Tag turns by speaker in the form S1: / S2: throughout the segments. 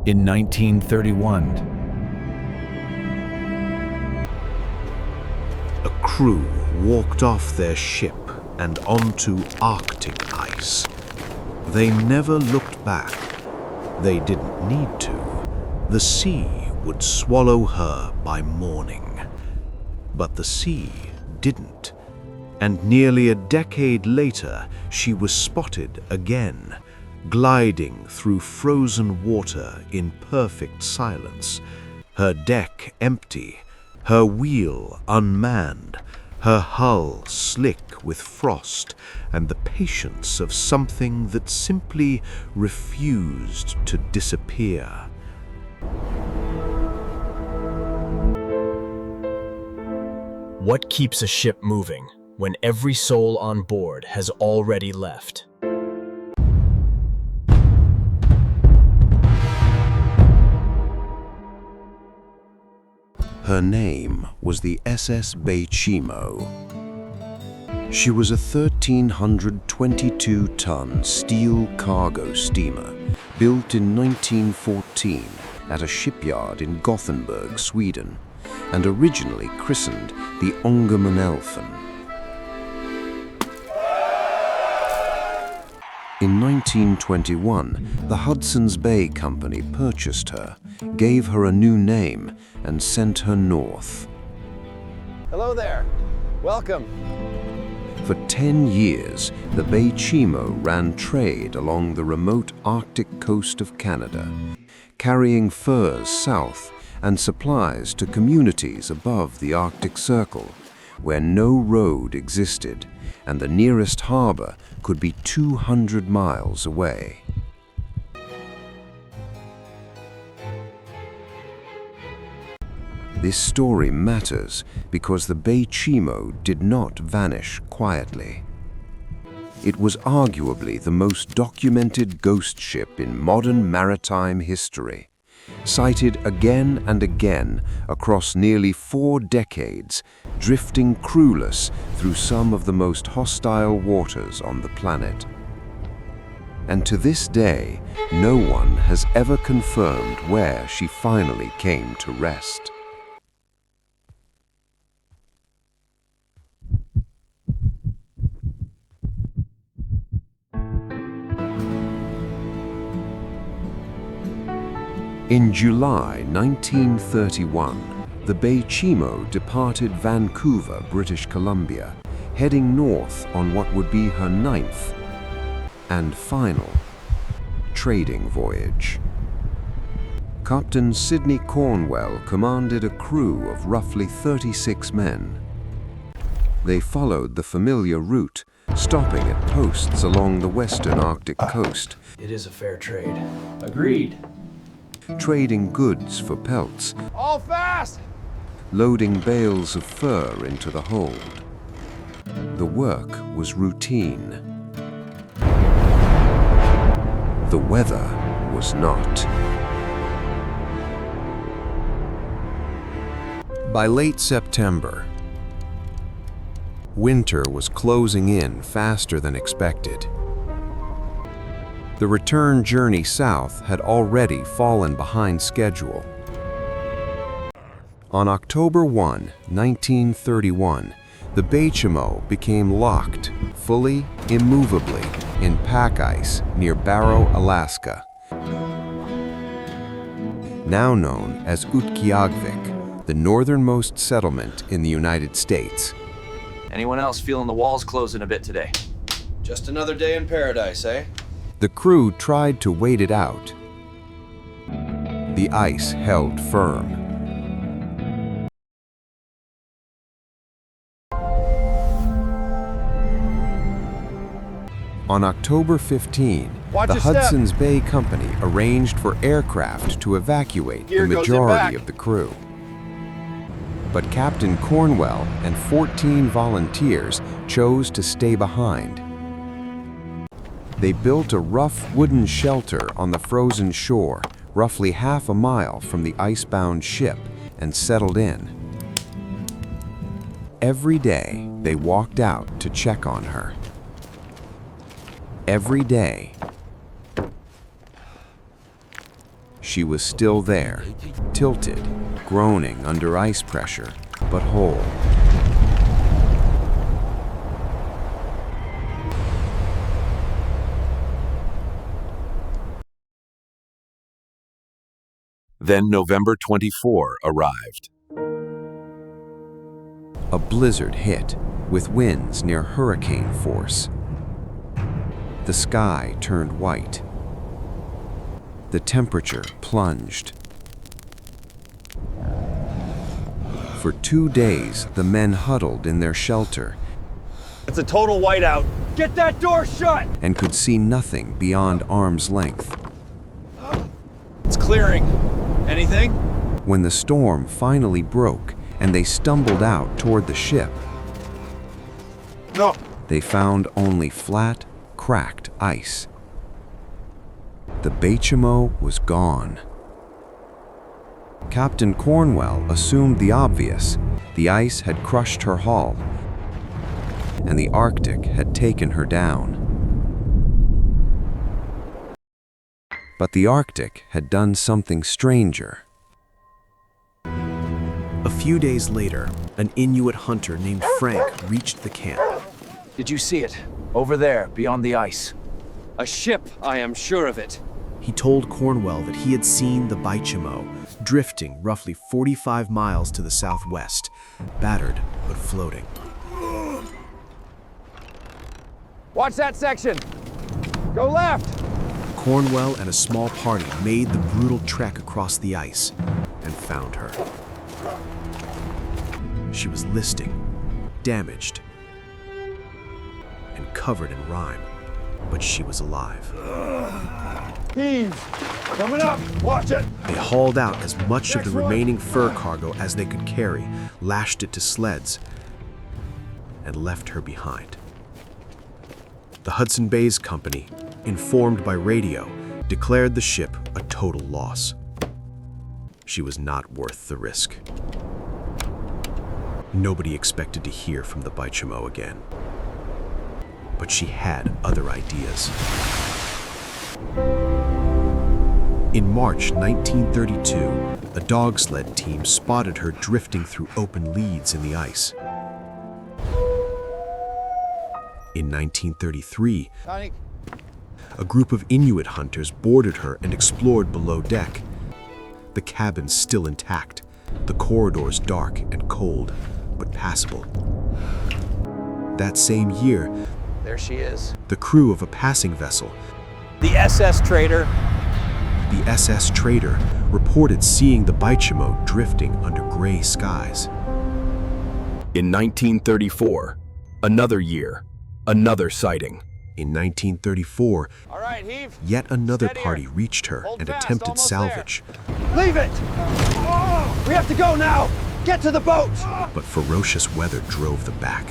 S1: in 1931.
S2: A crew walked off their ship and onto Arctic ice. They never looked back. They didn't need to. The sea would swallow her by morning. But the sea didn't. And nearly a decade later, she was spotted again, gliding through frozen water in perfect silence, her deck empty, her wheel unmanned, her hull slick with frost and the patience of something that simply refused to disappear.
S3: What keeps a ship moving when every soul on board has already left?
S2: Her name was the SS Baychimo. She was a 1,322-ton steel cargo steamer built in 1914 at a shipyard in Gothenburg, Sweden, and originally christened the Ångermanälven. In 1921, the Hudson Bay Company purchased her, gave her a new name, and sent her north.
S4: Hello there. Welcome.
S2: For 10 years, the Baychimo ran trade along the remote Arctic coast of Canada, carrying furs south and supplies to communities above the Arctic Circle, where no road existed and the nearest harbor could be 200 miles away. This story matters because the Baychimo did not vanish quietly. It was arguably the most documented ghost ship in modern maritime history, sighted again and again across nearly 4 decades, drifting crewless through some of the most hostile waters on the planet. And to this day, no one has ever confirmed where she finally came to rest. In July 1931, the Baychimo departed Vancouver, British Columbia, heading north on what would be her 9th and final trading voyage. Captain Sidney Cornwell commanded a crew of roughly 36 men. They followed the familiar route, stopping at posts along the western Arctic coast.
S3: It is a fair trade.
S4: Agreed.
S2: Trading goods for pelts,
S4: All fast!
S2: loading bales of fur into the hold. The work was routine. The weather was not. By late September, winter was closing in faster than expected. The return journey south had already fallen behind schedule. On October 1, 1931, the Baychimo became locked, fully, immovably, in pack ice near Barrow, Alaska, now known as Utqiagvik, the northernmost settlement in the United States.
S5: Anyone else feeling the walls closing a bit today?
S4: Just another day in paradise, eh?
S2: The crew tried to wait it out. The ice held firm. On October 15,
S4: Watch
S2: the
S4: your step.
S2: Hudson Bay Company arranged for aircraft to evacuate
S4: Gear
S2: the
S4: goes in
S2: majority
S4: back.
S2: of the crew. But Captain Cornwell and 14 volunteers chose to stay behind. They built a rough wooden shelter on the frozen shore, roughly half a mile from the icebound ship, and settled in. Every day, they walked out to check on her. Every day,
S6: She was still there, tilted, groaning under ice pressure, but whole.
S7: Then November 24 arrived.
S6: A blizzard hit, with winds near hurricane force. The sky turned white. The temperature plunged. For 2 days, the men huddled in their shelter.
S4: It's a total whiteout. Get that door shut!
S6: And could see nothing beyond arm's length.
S4: It's clearing. Anything?
S6: When the storm finally broke and they stumbled out toward the ship,
S4: No.
S6: they found only flat, cracked ice. The Baychimo was gone. Captain Cornwell assumed the obvious. The ice had crushed her hull, and the Arctic had taken her down. But the Arctic had done something stranger.
S8: A few days later, an Inuit hunter named Frank reached the camp.
S5: Did you see it? Over there, beyond the ice.
S4: A ship, I am sure of it.
S8: He told Cornwell that he had seen the Baychimo drifting roughly 45 miles to the southwest, battered but floating.
S4: Watch that section. Go left.
S8: Cornwell and a small party made the brutal trek across the ice and found her. She was listing, damaged, and covered in rime, but she was alive.
S4: Heave. Coming up. Watch it.
S8: They hauled out as much of the remaining fur cargo as they could carry, lashed it to sleds, and left her behind. The Hudson Bay Company, informed by radio, declared the ship a total loss. She was not worth the risk. Nobody expected to hear from the Baychimo again. But she had other ideas. In March 1932, a dog sled team spotted her drifting through open leads in the ice. In 1933, a group of Inuit hunters boarded her and explored below deck. The cabin still intact, the corridors dark and cold, but passable. That same year,
S5: There she is.
S8: the crew of a passing vessel,
S4: The SS Trader.
S8: the SS Trader, reported seeing the Baychimo drifting under gray skies.
S3: In 1934, another year, another sighting.
S8: In 1934,
S4: All right, heave.
S8: yet another
S4: Steadier.
S8: party reached her
S4: Hold
S8: and
S4: fast,
S8: attempted
S4: almost
S8: salvage,
S4: Leave it. We have to go now. Get to the boat.
S8: but ferocious weather drove them back.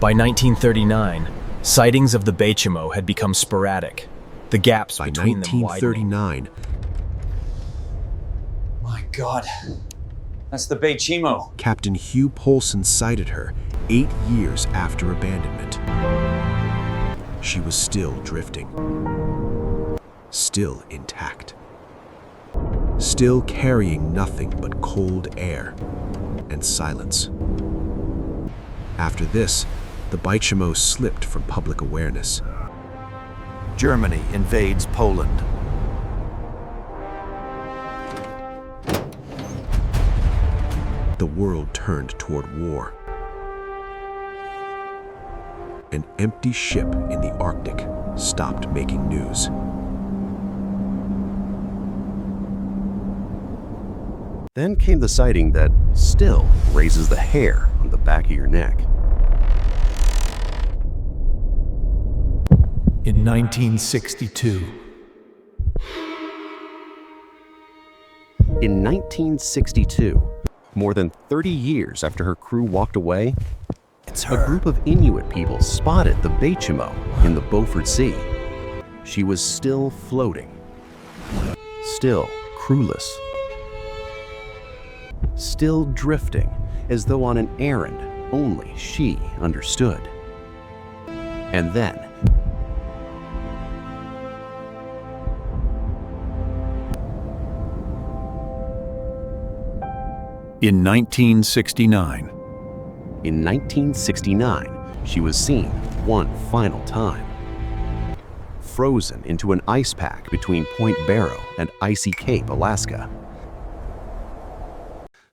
S3: By 1939, sightings of the Baychimo had become sporadic, the gaps
S8: By
S3: between them widening.
S8: 1939,
S5: My God. That's the Baychimo.
S8: Captain Hugh Polson sighted her 8 years after abandonment. She was still drifting, still intact, still carrying nothing but cold air and silence. After this, the Baychimo slipped from public awareness.
S1: Germany invades Poland.
S8: The world turned toward war. An empty ship in the Arctic stopped making news.
S9: Then came the sighting that still raises the hair on the back of your neck.
S1: In 1962,
S9: In 1962, more than 30 years after her crew walked away, a group of Inuit people spotted the Baychimo in the Beaufort Sea. She was still floating, still crewless, still drifting as though on an errand only she understood. And then,
S1: In 1969,
S9: In 1969, she was seen one final time. Frozen into an ice pack between Point Barrow and Icy Cape, Alaska.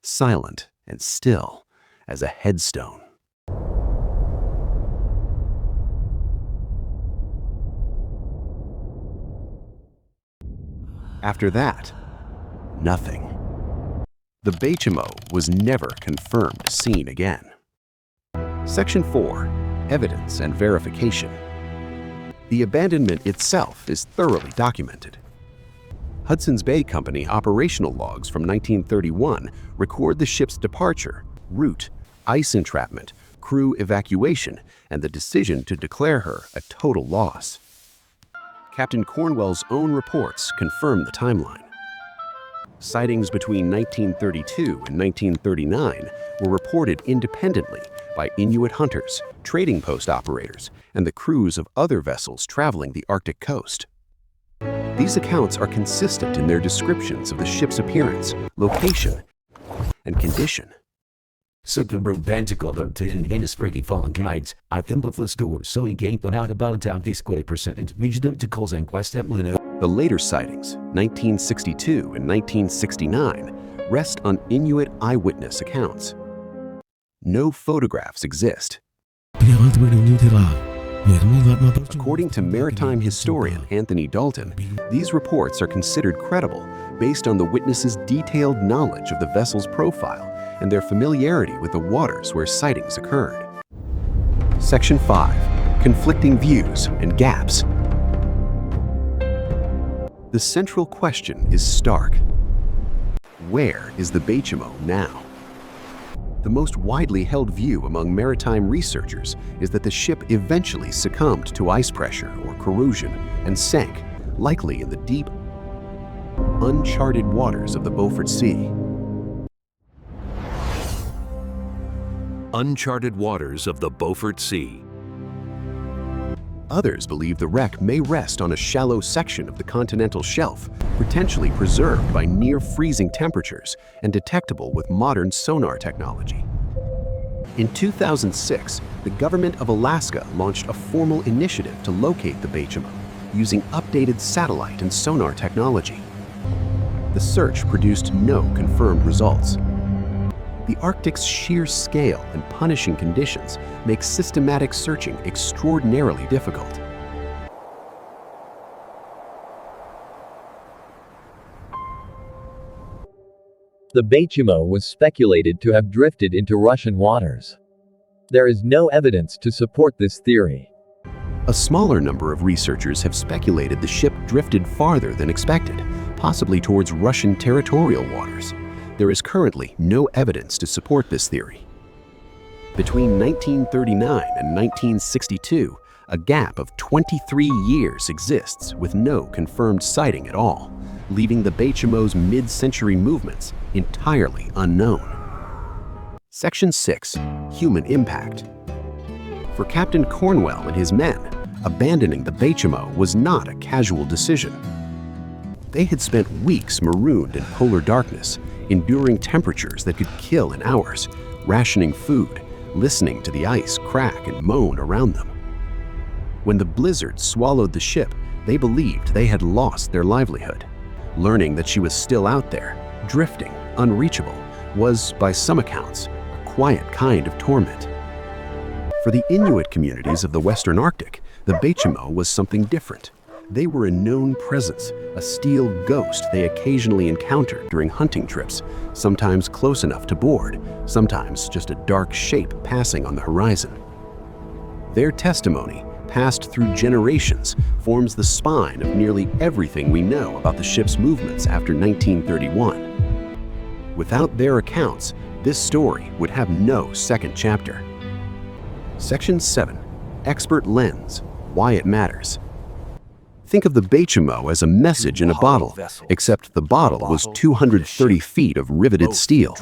S9: Silent and still as a headstone. After that, nothing. The Baychimo was never confirmed seen again. Section 4. Evidence and verification. The abandonment itself is thoroughly documented. Hudson's Bay Company operational logs from 1931 record the ship's departure, route, ice entrapment, crew evacuation, and the decision to declare her a total loss. Captain Cornwell's own reports confirm the timeline. Sightings between 1932 and 1939 were reported independently by Inuit hunters, trading post operators, and the crews of other vessels traveling the Arctic coast. These accounts are consistent in their descriptions of the ship's appearance, location, and condition.
S10: Så det blev vänsterkoden till hennes fallen guides. I think the store so he gained on out about down display percentage wisdom to cause and quest at
S9: The later sightings, 1962 and 1969, rest on Inuit eyewitness accounts. No photographs exist. According to maritime historian Anthony Dalton, these reports are considered credible based on the witnesses' detailed knowledge of the vessel's profile and their familiarity with the waters where sightings occurred. Section 5. Conflicting views and gaps. The central question is stark. Where is the Baychimo now? The most widely held view among maritime researchers is that the ship eventually succumbed to ice pressure or corrosion and sank, likely in the deep, uncharted waters of the Beaufort Sea.
S7: Uncharted waters of the Beaufort Sea.
S9: Others believe the wreck may rest on a shallow section of the continental shelf, potentially preserved by near-freezing temperatures and detectable with modern sonar technology. In 2006, the government of Alaska launched a formal initiative to locate the Baychimo using updated satellite and sonar technology. The search produced no confirmed results. The Arctic's sheer scale and punishing conditions make systematic searching extraordinarily difficult.
S11: The Baychimo was speculated to have drifted into Russian waters. There is no evidence to support this theory.
S9: A smaller number of researchers have speculated the ship drifted farther than expected, possibly towards Russian territorial waters. There is currently no evidence to support this theory. Between 1939 and 1962, a gap of 23 years exists with no confirmed sighting at all, leaving the Baychimo's mid-century movements entirely unknown. Section 6. Human impact. For Captain Cornwell and his men, abandoning the Baychimo was not a casual decision. They had spent weeks marooned in polar darkness, enduring temperatures that could kill in hours, rationing food, listening to the ice crack and moan around them. When the blizzard swallowed the ship, they believed they had lost their livelihood. Learning that she was still out there, drifting, unreachable, was, by some accounts, a quiet kind of torment. For the Inuit communities of the Western Arctic, the Baychimo was something different. They were a known presence, a steel ghost they occasionally encountered during hunting trips, sometimes close enough to board, sometimes just a dark shape passing on the horizon. Their testimony, passed through generations, forms the spine of nearly everything we know about the ship's movements after 1931. Without their accounts, this story would have no second chapter. Section 7. Expert lens. Why it matters. Think of the Baychimo as a message in a bottle, except the bottle was 230 feet of riveted steel.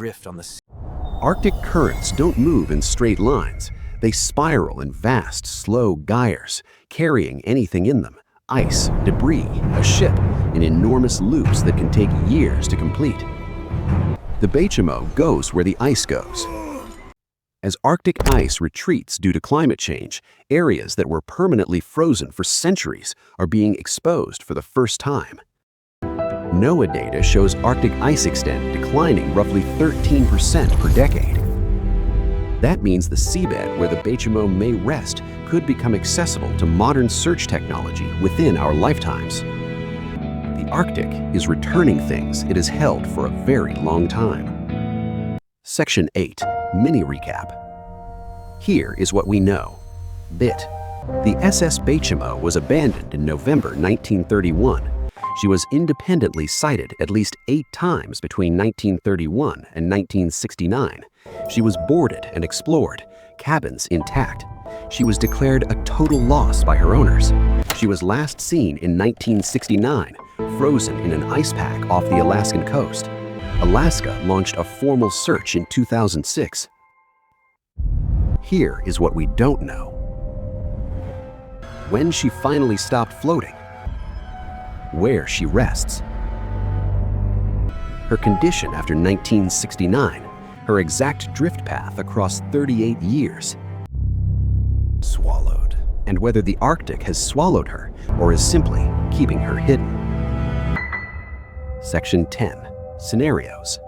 S9: Arctic currents don't move in straight lines. They spiral in vast, slow gyres, carrying anything in them, ice, debris, a ship, in enormous loops that can take years to complete. The Baychimo goes where the ice goes. As Arctic ice retreats due to climate change, areas that were permanently frozen for centuries are being exposed for the first time. NOAA data shows Arctic ice extent declining roughly 13% per decade. That means the seabed where the Baychimo may rest could become accessible to modern search technology within our lifetimes. The Arctic is returning things it has held for a very long time. Section 8, Mini Recap. Here is what we know. Bit. The SS Baychimo was abandoned in November 1931. She was independently sighted at least 8 times between 1931 and 1969. She was boarded and explored, cabins intact. She was declared a total loss by her owners. She was last seen in 1969, frozen in an ice pack off the Alaskan coast. Alaska launched a formal search in 2006. Here is what we don't know. When she finally stopped floating, where she rests, her condition after 1969, her exact drift path across 38 years, swallowed, and whether the Arctic has swallowed her or is simply keeping her hidden. Section 10, Scenarios.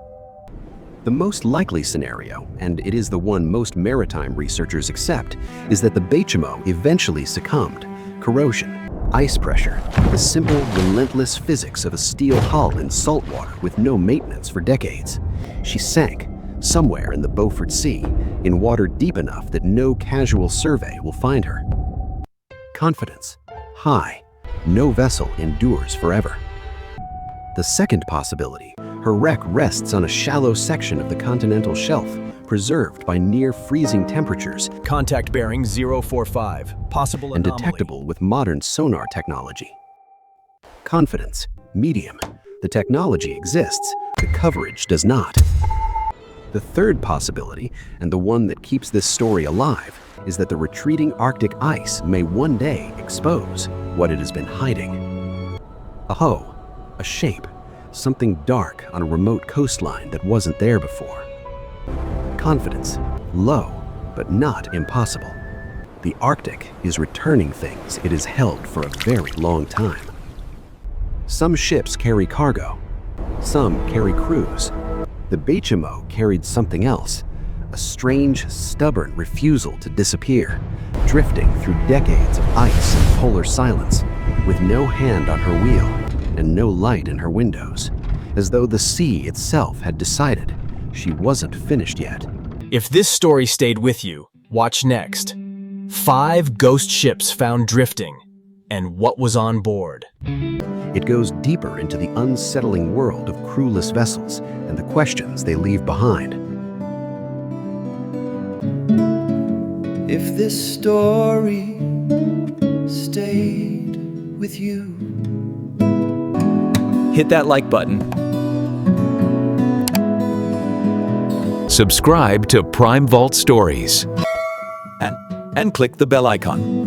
S9: The most likely scenario, and it is the one most maritime researchers accept, is that the Baychimo eventually succumbed. Corrosion, ice pressure, the simple, relentless physics of a steel hull in salt water with no maintenance for decades. She sank somewhere in the Beaufort Sea, in water deep enough that no casual survey will find her. Confidence, high. No vessel endures forever. The second possibility, her wreck rests on a shallow section of the continental shelf, preserved by near-freezing temperatures.
S3: Contact bearing 045. Possible
S9: and
S3: anomaly.
S9: Detectable with modern sonar technology. Confidence, medium. The technology exists, the coverage does not. The third possibility, and the one that keeps this story alive, is that the retreating Arctic ice may one day expose what it has been hiding. A hoe, a shape, something dark on a remote coastline that wasn't there before. Confidence, low, but not impossible. The Arctic is returning things it has held for a very long time. Some ships carry cargo, some carry crews. The Baychimo carried something else, a strange, stubborn refusal to disappear, drifting through decades of ice and polar silence, with no hand on her wheel and no light in her windows, as though the sea itself had decided she wasn't finished yet.
S3: If this story stayed with you, watch next. 5 ghost ships found drifting, and what was on board.
S9: It goes deeper into the unsettling world of crewless vessels and the questions they leave behind.
S12: If this story stayed with you,
S3: Hit that like button.
S7: Subscribe to Prime Vault Stories.
S1: And click the bell icon.